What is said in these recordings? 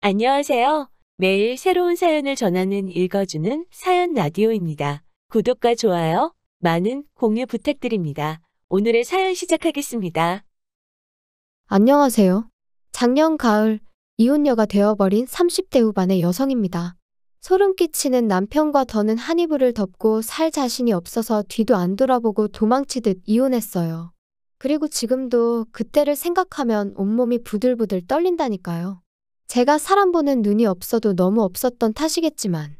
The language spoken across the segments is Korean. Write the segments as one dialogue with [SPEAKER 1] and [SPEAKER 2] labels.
[SPEAKER 1] 안녕하세요. 매일 새로운 사연을 전하는 읽어주는 사연 라디오입니다. 구독과 좋아요, 많은 공유 부탁드립니다. 오늘의 사연 시작하겠습니다.
[SPEAKER 2] 안녕하세요. 작년 가을 이혼녀가 되어버린 30대 후반의 여성입니다. 소름 끼치는 남편과 더는 한 이불을 덮고 살 자신이 없어서 뒤도 안 돌아보고 도망치듯 이혼했어요. 그리고 지금도 그때를 생각하면 온몸이 부들부들 떨린다니까요. 제가 사람 보는 눈이 없어도 너무 없었던 탓이겠지만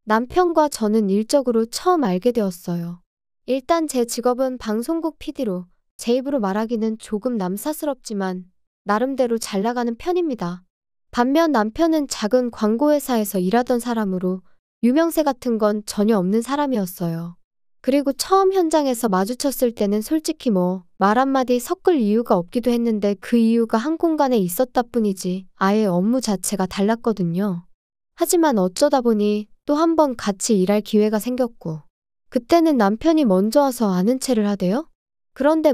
[SPEAKER 2] 남편과 저는 일적으로 처음 알게 되었어요. 일단 제 직업은 방송국 PD로 제 입으로 말하기는 조금 남사스럽지만 나름대로 잘 나가는 편입니다. 반면 남편은 작은 광고회사에서 일하던 사람으로 유명세 같은 건 전혀 없는 사람이었어요. 그리고 처음 현장에서 마주쳤을 때는 솔직히 말 한마디 섞을 이유가 없기도 했는데 그 이유가 한 공간에 있었다 뿐이지 아예 업무 자체가 달랐거든요. 하지만 어쩌다 보니 또 한 번 같이 일할 기회가 생겼고 그때는 남편이 먼저 와서 아는 체를 하대요? 그런데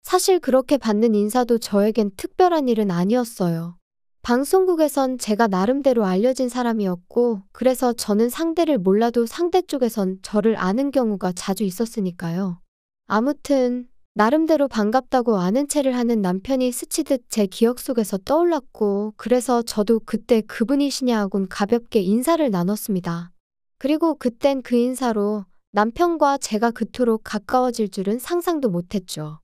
[SPEAKER 2] 사실 그렇게 받는 인사도 저에겐 특별한 일은 아니었어요. 방송국에선 제가 나름대로 알려진 사람이었고 그래서 저는 상대를 몰라도 상대 쪽에선 저를 아는 경우가 자주 있었으니까요. 아무튼 나름대로 반갑다고 아는 체를 하는 남편이 스치듯 제 기억 속에서 떠올랐고 그래서 저도 그때 그분이시냐 하곤 가볍게 인사를 나눴습니다. 그리고 그땐 그 인사로 남편과 제가 그토록 가까워질 줄은 상상도 못했죠.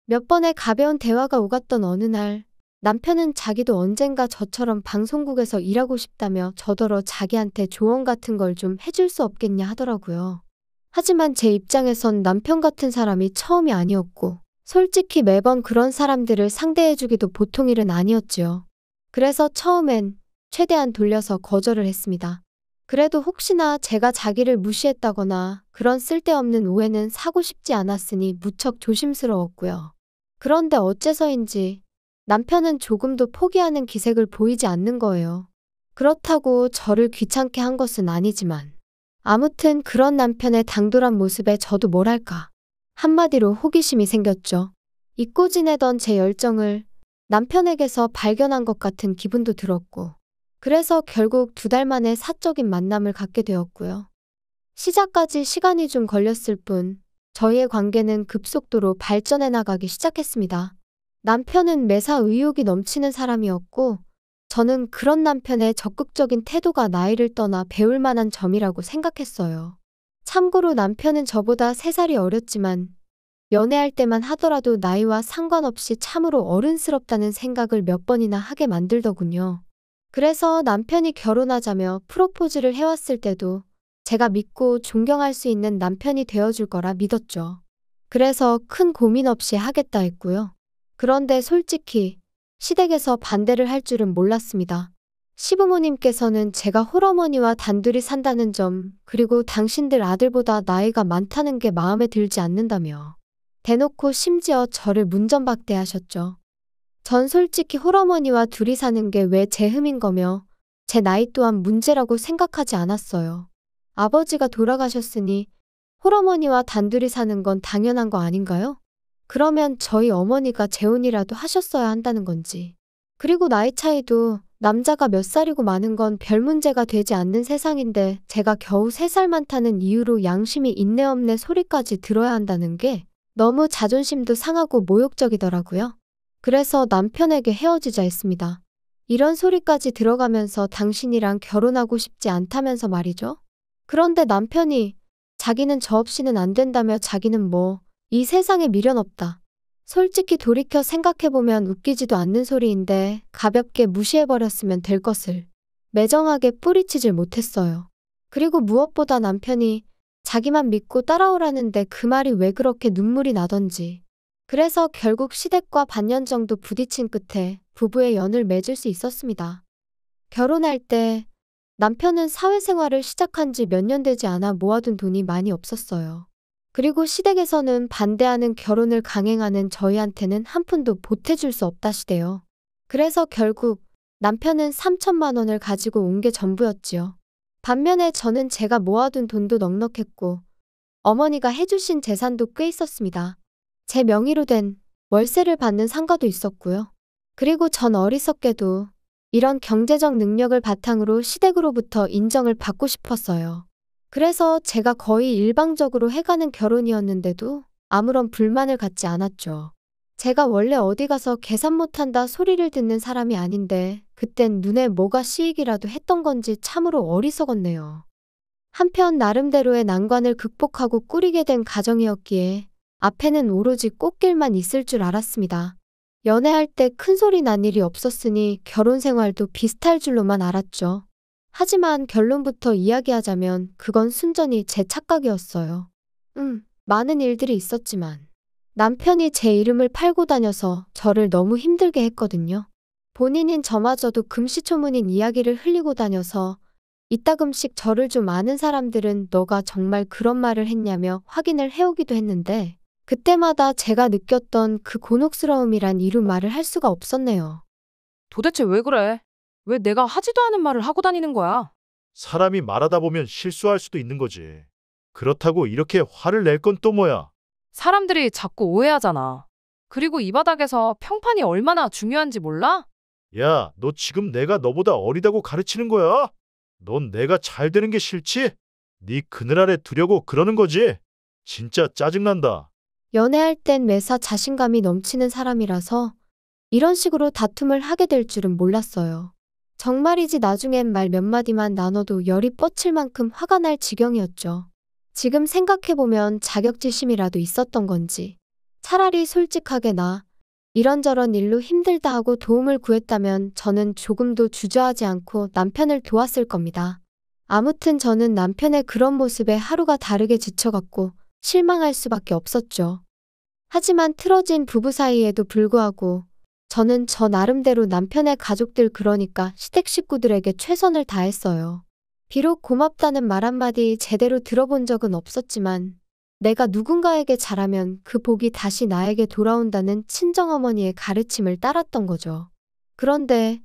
[SPEAKER 2] 몇 번의 가벼운 대화가 오갔던 어느 날 남편은 자기도 언젠가 저처럼 방송국에서 일하고 싶다며 저더러 자기한테 조언 같은 걸 좀 해줄 수 없겠냐 하더라고요. 하지만 제 입장에선 남편 같은 사람이 처음이 아니었고 솔직히 매번 그런 사람들을 상대해주기도 보통 일은 아니었지요. 그래서 처음엔 최대한 돌려서 거절을 했습니다. 그래도 혹시나 제가 자기를 무시했다거나 그런 쓸데없는 오해는 사고 싶지 않았으니 무척 조심스러웠고요. 그런데 어째서인지 남편은 조금도 포기하는 기색을 보이지 않는 거예요. 그렇다고 저를 귀찮게 한 것은 아니지만 아무튼 그런 남편의 당돌한 모습에 저도 한마디로 호기심이 생겼죠. 잊고 지내던 제 열정을 남편에게서 발견한 것 같은 기분도 들었고 그래서 결국 2달 만에 사적인 만남을 갖게 되었고요. 시작까지 시간이 좀 걸렸을 뿐 저희의 관계는 급속도로 발전해 나가기 시작했습니다. 남편은 매사 의욕이 넘치는 사람이었고 저는 그런 남편의 적극적인 태도가 나이를 떠나 배울 만한 점이라고 생각했어요. 참고로 남편은 저보다 3살이 어렸지만 연애할 때만 하더라도 나이와 상관없이 참으로 어른스럽다는 생각을 몇 번이나 하게 만들더군요. 그래서 남편이 결혼하자며 프로포즈를 해왔을 때도 제가 믿고 존경할 수 있는 남편이 되어줄 거라 믿었죠. 그래서 큰 고민 없이 하겠다 했고요. 그런데 솔직히 시댁에서 반대를 할 줄은 몰랐습니다. 시부모님께서는 제가 홀어머니와 단둘이 산다는 점, 그리고 당신들 아들보다 나이가 많다는 게 마음에 들지 않는다며 대놓고 심지어 저를 문전박대하셨죠. 전 솔직히 홀어머니와 둘이 사는 게 왜 제 흠인 거며 제 나이 또한 문제라고 생각하지 않았어요. 아버지가 돌아가셨으니 홀어머니와 단둘이 사는 건 당연한 거 아닌가요? 그러면 저희 어머니가 재혼이라도 하셨어야 한다는 건지. 그리고 나이 차이도 남자가 몇 살이고 많은 건 별 문제가 되지 않는 세상인데 제가 겨우 3살 많다는 이유로 양심이 있네 없네 소리까지 들어야 한다는 게 너무 자존심도 상하고 모욕적이더라고요. 그래서 남편에게 헤어지자 했습니다. 이런 소리까지 들어가면서 당신이랑 결혼하고 싶지 않다면서 말이죠. 그런데 남편이 자기는 저 없이는 안 된다며 자기는 이 세상에 미련 없다. 솔직히 돌이켜 생각해보면 웃기지도 않는 소리인데 가볍게 무시해버렸으면 될 것을 매정하게 뿌리치질 못했어요. 그리고 무엇보다 남편이 자기만 믿고 따라오라는데 그 말이 왜 그렇게 눈물이 나던지. 그래서 결국 시댁과 반년 정도 부딪힌 끝에 부부의 연을 맺을 수 있었습니다. 결혼할 때 남편은 사회생활을 시작한 지 몇 년 되지 않아 모아둔 돈이 많이 없었어요. 그리고 시댁에서는 반대하는 결혼을 강행하는 저희한테는 한 푼도 보태줄 수 없다시대요. 그래서 결국 남편은 3천만 원을 가지고 온 게 전부였지요. 반면에 저는 제가 모아둔 돈도 넉넉했고 어머니가 해주신 재산도 꽤 있었습니다. 제 명의로 된 월세를 받는 상가도 있었고요. 그리고 전 어리석게도 이런 경제적 능력을 바탕으로 시댁으로부터 인정을 받고 싶었어요. 그래서 제가 거의 일방적으로 해가는 결혼이었는데도 아무런 불만을 갖지 않았죠. 제가 원래 어디 가서 계산 못한다 소리를 듣는 사람이 아닌데 그땐 눈에 뭐가 씌이기라도 했던 건지 참으로 어리석었네요. 한편 나름대로의 난관을 극복하고 꾸리게 된 가정이었기에 앞에는 오로지 꽃길만 있을 줄 알았습니다. 연애할 때 큰 소리 난 일이 없었으니 결혼 생활도 비슷할 줄로만 알았죠. 하지만 결론부터 이야기하자면 그건 순전히 제 착각이었어요. 많은 일들이 있었지만 남편이 제 이름을 팔고 다녀서 저를 너무 힘들게 했거든요. 본인인 저마저도 금시초문인 이야기를 흘리고 다녀서 이따금씩 저를 좀 아는 사람들은 너가 정말 그런 말을 했냐며 확인을 해오기도 했는데 그때마다 제가 느꼈던 그 곤혹스러움이란 이루 말을 할 수가 없었네요.
[SPEAKER 3] 도대체 왜 그래? 왜 내가 하지도 않은 말을 하고 다니는 거야?
[SPEAKER 4] 사람이 말하다 보면 실수할 수도 있는 거지. 그렇다고 이렇게 화를 낼 건 또 뭐야?
[SPEAKER 3] 사람들이 자꾸 오해하잖아. 그리고 이 바닥에서 평판이 얼마나 중요한지 몰라?
[SPEAKER 4] 야, 너 지금 내가 너보다 어리다고 가르치는 거야? 넌 내가 잘 되는 게 싫지? 네 그늘 아래 두려고 그러는 거지? 진짜 짜증난다.
[SPEAKER 2] 연애할 땐 매사 자신감이 넘치는 사람이라서 이런 식으로 다툼을 하게 될 줄은 몰랐어요. 정말이지 나중엔 말 몇 마디만 나눠도 열이 뻗칠 만큼 화가 날 지경이었죠. 지금 생각해보면 자격지심이라도 있었던 건지 차라리 솔직하게 나 이런저런 일로 힘들다 하고 도움을 구했다면 저는 조금도 주저하지 않고 남편을 도왔을 겁니다. 아무튼 저는 남편의 그런 모습에 하루가 다르게 지쳐갔고 실망할 수밖에 없었죠. 하지만 틀어진 부부 사이에도 불구하고 저는 저 나름대로 남편의 가족들 그러니까 시댁 식구들에게 최선을 다했어요. 비록 고맙다는 말 한마디 제대로 들어본 적은 없었지만 내가 누군가에게 잘하면 그 복이 다시 나에게 돌아온다는 친정어머니의 가르침을 따랐던 거죠. 그런데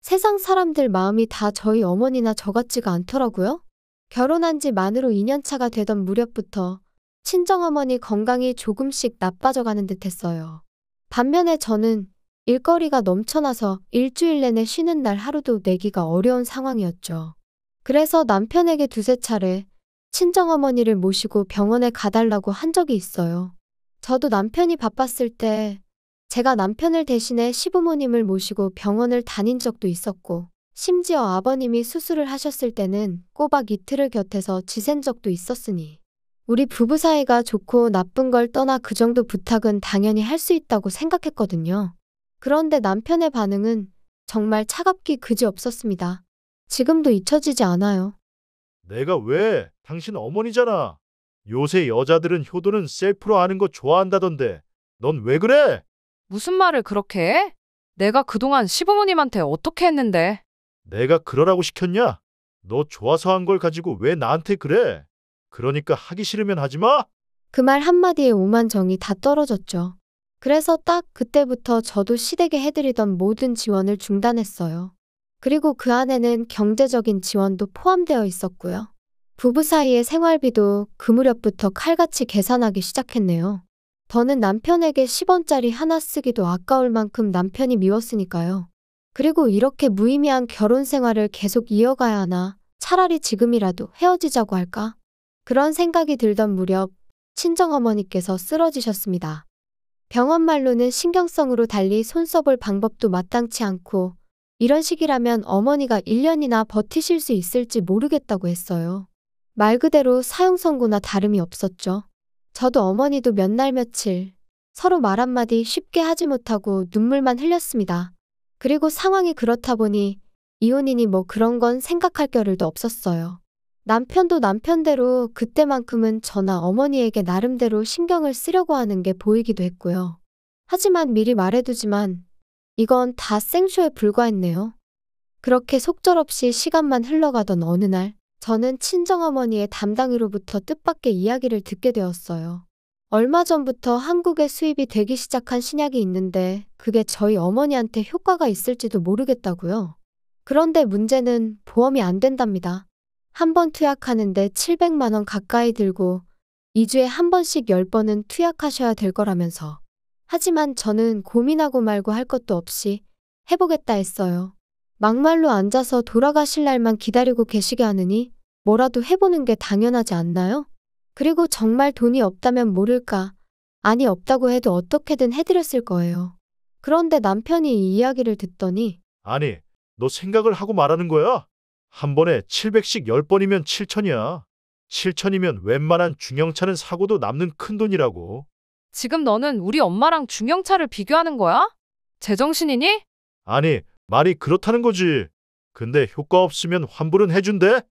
[SPEAKER 2] 세상 사람들 마음이 다 저희 어머니나 저 같지가 않더라고요. 결혼한 지 만으로 2년차가 되던 무렵부터 친정어머니 건강이 조금씩 나빠져가는 듯 했어요. 반면에 저는 일거리가 넘쳐나서 일주일 내내 쉬는 날 하루도 내기가 어려운 상황이었죠. 그래서 남편에게 두세 차례 친정어머니를 모시고 병원에 가달라고 한 적이 있어요. 저도 남편이 바빴을 때 제가 남편을 대신해 시부모님을 모시고 병원을 다닌 적도 있었고 심지어 아버님이 수술을 하셨을 때는 꼬박 이틀을 곁에서 지샌 적도 있었으니 우리 부부 사이가 좋고 나쁜 걸 떠나 그 정도 부탁은 당연히 할 수 있다고 생각했거든요. 그런데 남편의 반응은 정말 차갑기 그지없었습니다. 지금도 잊혀지지 않아요.
[SPEAKER 4] 내가 왜? 당신 어머니잖아. 요새 여자들은 효도는 셀프로 하는 거 좋아한다던데. 넌 왜 그래?
[SPEAKER 3] 무슨 말을 그렇게 해? 내가 그동안 시부모님한테 어떻게 했는데?
[SPEAKER 4] 내가 그러라고 시켰냐? 너 좋아서 한 걸 가지고 왜 나한테 그래? 그러니까 하기 싫으면 하지 마?
[SPEAKER 2] 그 말 한마디에 오만 정이 다 떨어졌죠. 그래서 딱 그때부터 저도 시댁에 해드리던 모든 지원을 중단했어요. 그리고 그 안에는 경제적인 지원도 포함되어 있었고요. 부부 사이의 생활비도 그 무렵부터 칼같이 계산하기 시작했네요. 저는 남편에게 10원짜리 하나 쓰기도 아까울 만큼 남편이 미웠으니까요. 그리고 이렇게 무의미한 결혼 생활을 계속 이어가야 하나 차라리 지금이라도 헤어지자고 할까? 그런 생각이 들던 무렵 친정어머니께서 쓰러지셨습니다. 병원 말로는 신경성으로 달리 손 써볼 방법도 마땅치 않고 이런 식이라면 어머니가 1년이나 버티실 수 있을지 모르겠다고 했어요. 말 그대로 사형 선고나 다름이 없었죠. 저도 어머니도 몇 날 며칠 서로 말 한마디 쉽게 하지 못하고 눈물만 흘렸습니다. 그리고 상황이 그렇다 보니 이혼이니 뭐 그런 건 생각할 겨를도 없었어요. 남편도 남편대로 그때만큼은 저나 어머니에게 나름대로 신경을 쓰려고 하는 게 보이기도 했고요. 하지만 미리 말해두지만 이건 다 생쇼에 불과했네요. 그렇게 속절없이 시간만 흘러가던 어느 날 저는 친정어머니의 담당이로부터 뜻밖의 이야기를 듣게 되었어요. 얼마 전부터 한국에 수입이 되기 시작한 신약이 있는데 그게 저희 어머니한테 효과가 있을지도 모르겠다고요. 그런데 문제는 보험이 안 된답니다. 한 번 투약하는데 700만 원 가까이 들고 2주에 한 번씩 10번은 투약하셔야 될 거라면서. 하지만 저는 고민하고 말고 할 것도 없이 해보겠다 했어요. 막말로 앉아서 돌아가실 날만 기다리고 계시게 하느니 뭐라도 해보는 게 당연하지 않나요? 그리고 정말 돈이 없다면 모를까. 아니 없다고 해도 어떻게든 해드렸을 거예요. 그런데 남편이 이 이야기를 듣더니
[SPEAKER 4] 아니, 너 생각을 하고 말하는 거야? 한 번에 700씩 10번이면 7천이야. 7천이면 웬만한 중형차는 사고도 남는 큰돈이라고.
[SPEAKER 3] 지금 너는 우리 엄마랑 중형차를 비교하는 거야? 제정신이니?
[SPEAKER 4] 아니, 말이 그렇다는 거지. 근데 효과 없으면 환불은 해준대?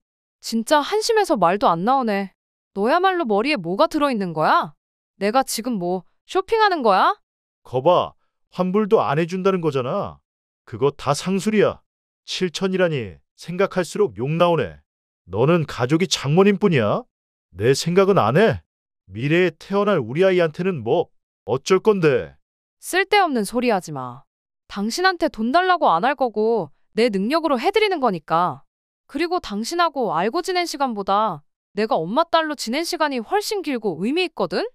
[SPEAKER 3] 진짜 한심해서 말도 안 나오네. 너야말로 머리에 뭐가 들어있는 거야? 내가 지금 뭐 쇼핑하는 거야?
[SPEAKER 4] 거봐, 환불도 안 해준다는 거잖아. 그거 다 상술이야. 7천이라니 생각할수록 욕 나오네. 너는 가족이 장모님뿐이야? 내 생각은 안 해? 미래에 태어날 우리 아이한테는 뭐 어쩔 건데.
[SPEAKER 3] 쓸데없는 소리 하지 마. 당신한테 돈 달라고 안 할 거고 내 능력으로 해드리는 거니까. 그리고 당신하고 알고 지낸 시간보다 내가 엄마 딸로 지낸 시간이 훨씬 길고 의미 있거든?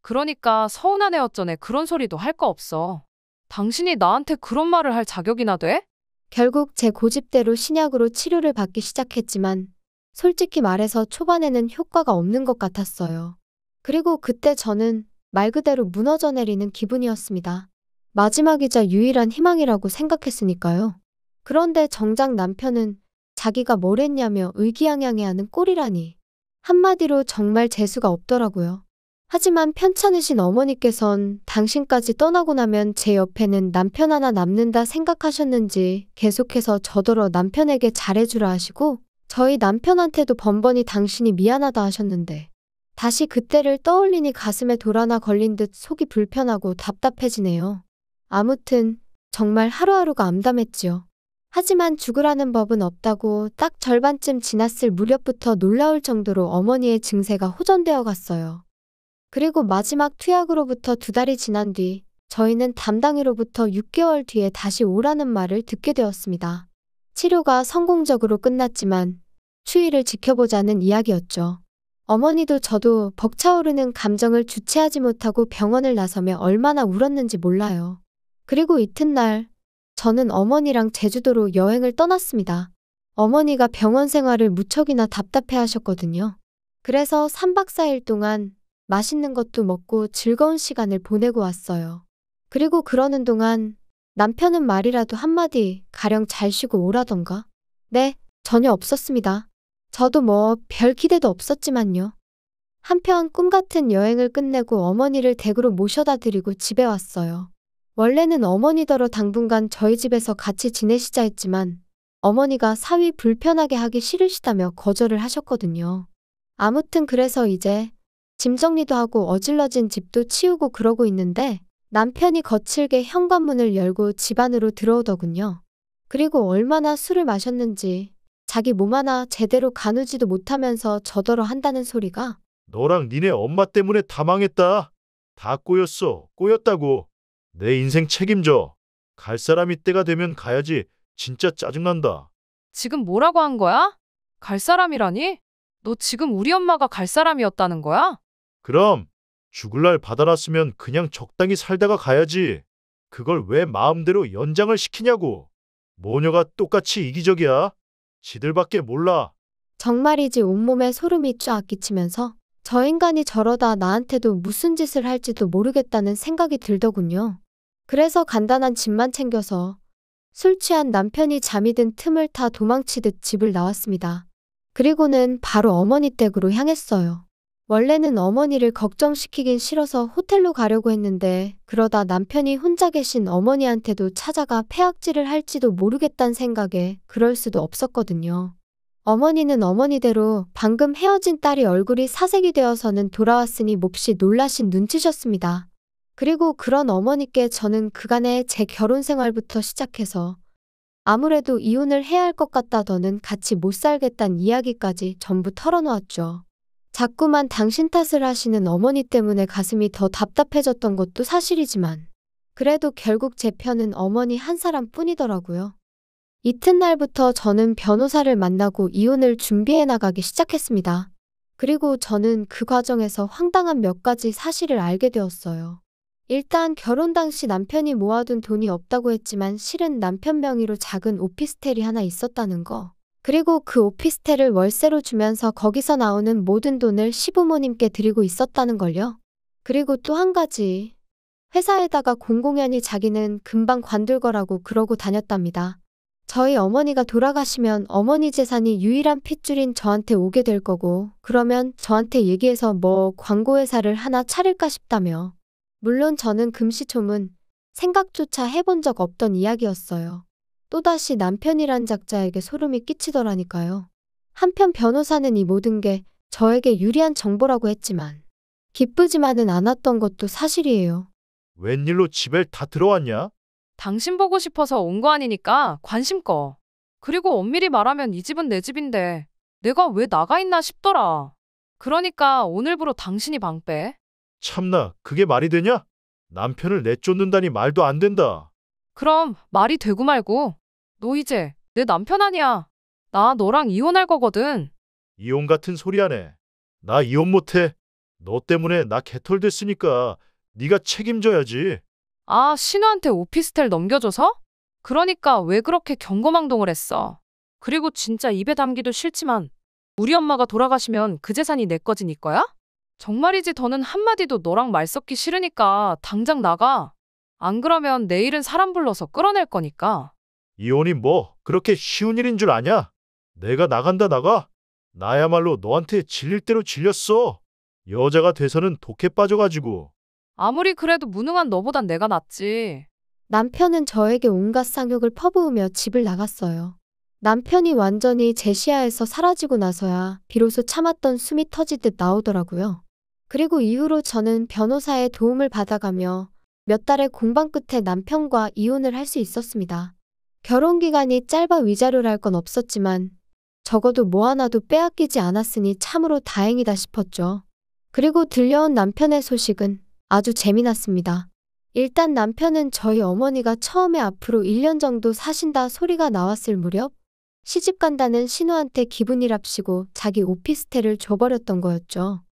[SPEAKER 3] 그러니까 서운한 애 어쩌네 그런 소리도 할 거 없어. 당신이 나한테 그런 말을 할 자격이나 돼?
[SPEAKER 2] 결국 제 고집대로 신약으로 치료를 받기 시작했지만 솔직히 말해서 초반에는 효과가 없는 것 같았어요. 그리고 그때 저는 말 그대로 무너져 내리는 기분이었습니다. 마지막이자 유일한 희망이라고 생각했으니까요. 그런데 정작 남편은 자기가 뭘 했냐며 의기양양해하는 꼴이라니. 한마디로 정말 재수가 없더라고요. 하지만 편찮으신 어머니께선 당신까지 떠나고 나면 제 옆에는 남편 하나 남는다 생각하셨는지 계속해서 저더러 남편에게 잘해주라 하시고 저희 남편한테도 번번이 당신이 미안하다 하셨는데 다시 그때를 떠올리니 가슴에 돌 하나 걸린 듯 속이 불편하고 답답해지네요. 아무튼 정말 하루하루가 암담했지요. 하지만 죽으라는 법은 없다고 딱 절반쯤 지났을 무렵부터 놀라울 정도로 어머니의 증세가 호전되어 갔어요. 그리고 마지막 투약으로부터 2달이 지난 뒤 저희는 담당이로부터 6개월 뒤에 다시 오라는 말을 듣게 되었습니다. 치료가 성공적으로 끝났지만 추이를 지켜보자는 이야기였죠. 어머니도 저도 벅차오르는 감정을 주체하지 못하고 병원을 나서며 얼마나 울었는지 몰라요. 그리고 이튿날 저는 어머니랑 제주도로 여행을 떠났습니다. 어머니가 병원 생활을 무척이나 답답해 하셨거든요. 그래서 3박 4일 동안 맛있는 것도 먹고 즐거운 시간을 보내고 왔어요. 그리고 그러는 동안 남편은 말이라도 한마디 가령 잘 쉬고 오라던가? 네, 전혀 없었습니다. 저도 뭐 별 기대도 없었지만요. 한편 꿈같은 여행을 끝내고 어머니를 댁으로 모셔다 드리고 집에 왔어요. 원래는 어머니더러 당분간 저희 집에서 같이 지내시자 했지만 어머니가 사위 불편하게 하기 싫으시다며 거절을 하셨거든요. 아무튼 그래서 이제 짐 정리도 하고 어질러진 집도 치우고 그러고 있는데 남편이 거칠게 현관문을 열고 집 안으로 들어오더군요. 그리고 얼마나 술을 마셨는지 자기 몸 하나 제대로 가누지도 못하면서 저더러 한다는 소리가
[SPEAKER 4] 너랑 니네 엄마 때문에 다 망했다. 다 꼬였어. 꼬였다고. 내 인생 책임져. 갈 사람이 때가 되면 가야지. 진짜 짜증난다.
[SPEAKER 3] 지금 뭐라고 한 거야? 갈 사람이라니? 너 지금 우리 엄마가 갈 사람이었다는 거야?
[SPEAKER 4] 그럼 죽을 날 받아놨으면 그냥 적당히 살다가 가야지. 그걸 왜 마음대로 연장을 시키냐고. 모녀가 똑같이 이기적이야. 지들밖에 몰라.
[SPEAKER 2] 정말이지 온몸에 소름이 쫙 끼치면서 저 인간이 저러다 나한테도 무슨 짓을 할지도 모르겠다는 생각이 들더군요. 그래서 간단한 짐만 챙겨서 술 취한 남편이 잠이 든 틈을 타 도망치듯 집을 나왔습니다. 그리고는 바로 어머니 댁으로 향했어요. 원래는 어머니를 걱정시키긴 싫어서 호텔로 가려고 했는데 그러다 남편이 혼자 계신 어머니한테도 찾아가 패악질을 할지도 모르겠다는 생각에 그럴 수도 없었거든요. 어머니는 어머니대로 방금 헤어진 딸이 얼굴이 사색이 되어서는 돌아왔으니 몹시 놀라신 눈치셨습니다. 그리고 그런 어머니께 저는 그간의 제 결혼 생활부터 시작해서 아무래도 이혼을 해야 할 것 같다 더는 같이 못 살겠다는 이야기까지 전부 털어놓았죠. 자꾸만 당신 탓을 하시는 어머니 때문에 가슴이 더 답답해졌던 것도 사실이지만 그래도 결국 제 편은 어머니 한 사람뿐이더라고요. 이튿날부터 저는 변호사를 만나고 이혼을 준비해 나가기 시작했습니다. 그리고 저는 그 과정에서 황당한 몇 가지 사실을 알게 되었어요. 일단 결혼 당시 남편이 모아둔 돈이 없다고 했지만 실은 남편 명의로 작은 오피스텔이 하나 있었다는 거. 그리고 그 오피스텔을 월세로 주면서 거기서 나오는 모든 돈을 시부모님께 드리고 있었다는 걸요. 그리고 또 한 가지. 회사에다가 공공연히 자기는 금방 관둘 거라고 그러고 다녔답니다. 저희 어머니가 돌아가시면 어머니 재산이 유일한 핏줄인 저한테 오게 될 거고, 그러면 저한테 얘기해서 뭐 광고회사를 하나 차릴까 싶다며. 물론 저는 금시초문, 생각조차 해본 적 없던 이야기였어요. 또다시 남편이란 작자에게 소름이 끼치더라니까요. 한편 변호사는 이 모든 게 저에게 유리한 정보라고 했지만 기쁘지만은 않았던 것도 사실이에요.
[SPEAKER 4] 웬일로 집에 다 들어왔냐?
[SPEAKER 3] 당신 보고 싶어서 온 거 아니니까 관심 꺼. 그리고 엄밀히 말하면 이 집은 내 집인데 내가 왜 나가 있나 싶더라. 그러니까 오늘부로 당신이 방 빼.
[SPEAKER 4] 참나, 그게 말이 되냐? 남편을 내쫓는다니 말도 안 된다.
[SPEAKER 3] 그럼 말이 되고 말고. 너 이제 내 남편 아니야. 나 너랑 이혼할 거거든.
[SPEAKER 4] 이혼 같은 소리 하네. 나 이혼 못해. 너 때문에 나 개털됐으니까 네가 책임져야지.
[SPEAKER 3] 아, 신우한테 오피스텔 넘겨줘서? 그러니까 왜 그렇게 경거망동을 했어. 그리고 진짜 입에 담기도 싫지만 우리 엄마가 돌아가시면 그 재산이 내 거지 네 거야? 정말이지 더는 한마디도 너랑 말 섞기 싫으니까 당장 나가. 안 그러면 내일은 사람 불러서 끌어낼 거니까.
[SPEAKER 4] 이혼이 뭐 그렇게 쉬운 일인 줄 아냐? 내가 나간다 나가. 나야말로 너한테 질릴 대로 질렸어. 여자가 돼서는 독해 빠져가지고.
[SPEAKER 3] 아무리 그래도 무능한 너보단 내가 낫지.
[SPEAKER 2] 남편은 저에게 온갖 쌍욕을 퍼부으며 집을 나갔어요. 남편이 완전히 제 시야에서 사라지고 나서야 비로소 참았던 숨이 터지듯 나오더라고요. 그리고 이후로 저는 변호사의 도움을 받아가며 몇 달의 공방 끝에 남편과 이혼을 할 수 있었습니다. 결혼 기간이 짧아 위자료랄 건 없었지만 적어도 뭐 하나도 빼앗기지 않았으니 참으로 다행이다 싶었죠. 그리고 들려온 남편의 소식은 아주 재미났습니다. 일단 남편은 저희 어머니가 처음에 앞으로 1년 정도 사신다 소리가 나왔을 무렵 시집 간다는 신우한테 기분이랍시고 자기 오피스텔을 줘버렸던 거였죠.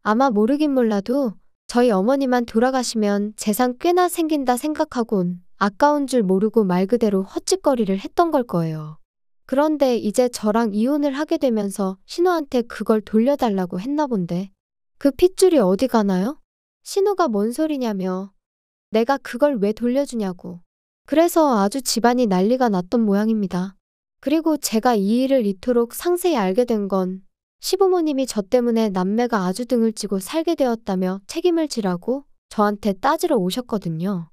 [SPEAKER 2] 아마 모르긴 몰라도 저희 어머니만 돌아가시면 재산 꽤나 생긴다 생각하곤 아까운 줄 모르고 말 그대로 헛짓거리를 했던 걸 거예요. 그런데 이제 저랑 이혼을 하게 되면서 신우한테 그걸 돌려달라고 했나 본데 그 핏줄이 어디 가나요? 신우가 뭔 소리냐며 내가 그걸 왜 돌려주냐고. 그래서 아주 집안이 난리가 났던 모양입니다. 그리고 제가 이 일을 이토록 상세히 알게 된 건 시부모님이 저 때문에 남매가 아주 등을 찌고 살게 되었다며 책임을 지라고 저한테 따지러 오셨거든요.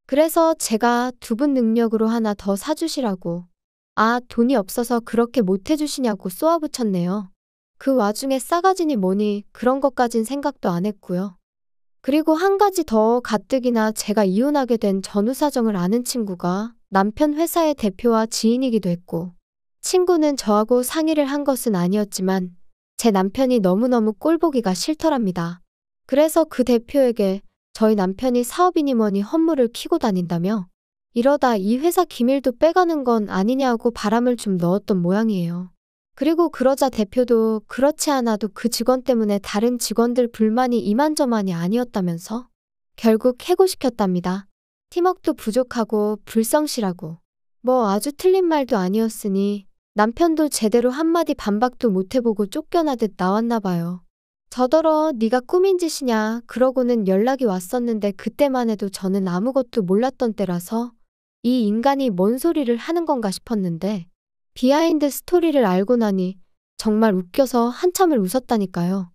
[SPEAKER 2] 그래서 제가 두 분 능력으로 하나 더 사주시라고. 아, 돈이 없어서 그렇게 못해주시냐고 쏘아붙였네요. 그 와중에 싸가지니 뭐니 그런 것까진 생각도 안 했고요. 그리고 한 가지 더 가뜩이나 제가 이혼하게 된 전후 사정을 아는 친구가 남편 회사의 대표와 지인이기도 했고, 친구는 저하고 상의를 한 것은 아니었지만 제 남편이 너무너무 꼴보기가 싫더랍니다. 그래서 그 대표에게 저희 남편이 사업이니 뭐니 헛물을 키고 다닌다며 이러다 이 회사 기밀도 빼가는 건 아니냐고 바람을 좀 넣었던 모양이에요. 그리고 그러자 대표도 그렇지 않아도 그 직원 때문에 다른 직원들 불만이 이만저만이 아니었다면서 결국 해고시켰답니다. 팀워크도 부족하고 불성실하고 뭐 아주 틀린 말도 아니었으니 남편도 제대로 한마디 반박도 못해보고 쫓겨나듯 나왔나 봐요. 저더러 네가 꾸민 짓이냐 그러고는 연락이 왔었는데 그때만 해도 저는 아무것도 몰랐던 때라서 이 인간이 뭔 소리를 하는 건가 싶었는데 비하인드 스토리를 알고 나니 정말 웃겨서 한참을 웃었다니까요.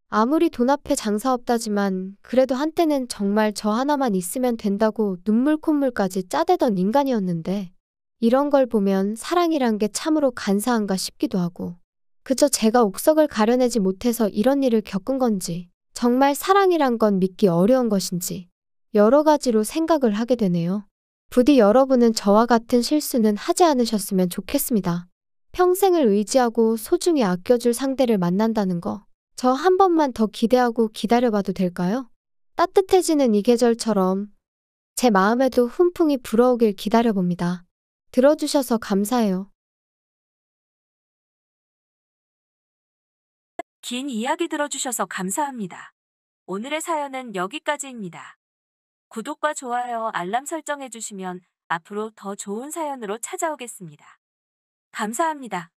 [SPEAKER 2] 아무리 돈 앞에 장사 없다지만 그래도 한때는 정말 저 하나만 있으면 된다고 눈물 콧물까지 짜대던 인간이었는데 이런 걸 보면 사랑이란 게 참으로 간사한가 싶기도 하고 그저 제가 옥석을 가려내지 못해서 이런 일을 겪은 건지 정말 사랑이란 건 믿기 어려운 것인지 여러 가지로 생각을 하게 되네요. 부디 여러분은 저와 같은 실수는 하지 않으셨으면 좋겠습니다. 평생을 의지하고 소중히 아껴줄 상대를 만난다는 거 저 한 번만 더 기대하고 기다려봐도 될까요? 따뜻해지는 이 계절처럼 제 마음에도 훈풍이 불어오길 기다려봅니다. 들어주셔서 감사해요.
[SPEAKER 1] 긴 이야기 들어주셔서 감사합니다. 오늘의 사연은 여기까지입니다. 구독과 좋아요, 알람 설정해 주시면 앞으로 더 좋은 사연으로 찾아오겠습니다. 감사합니다.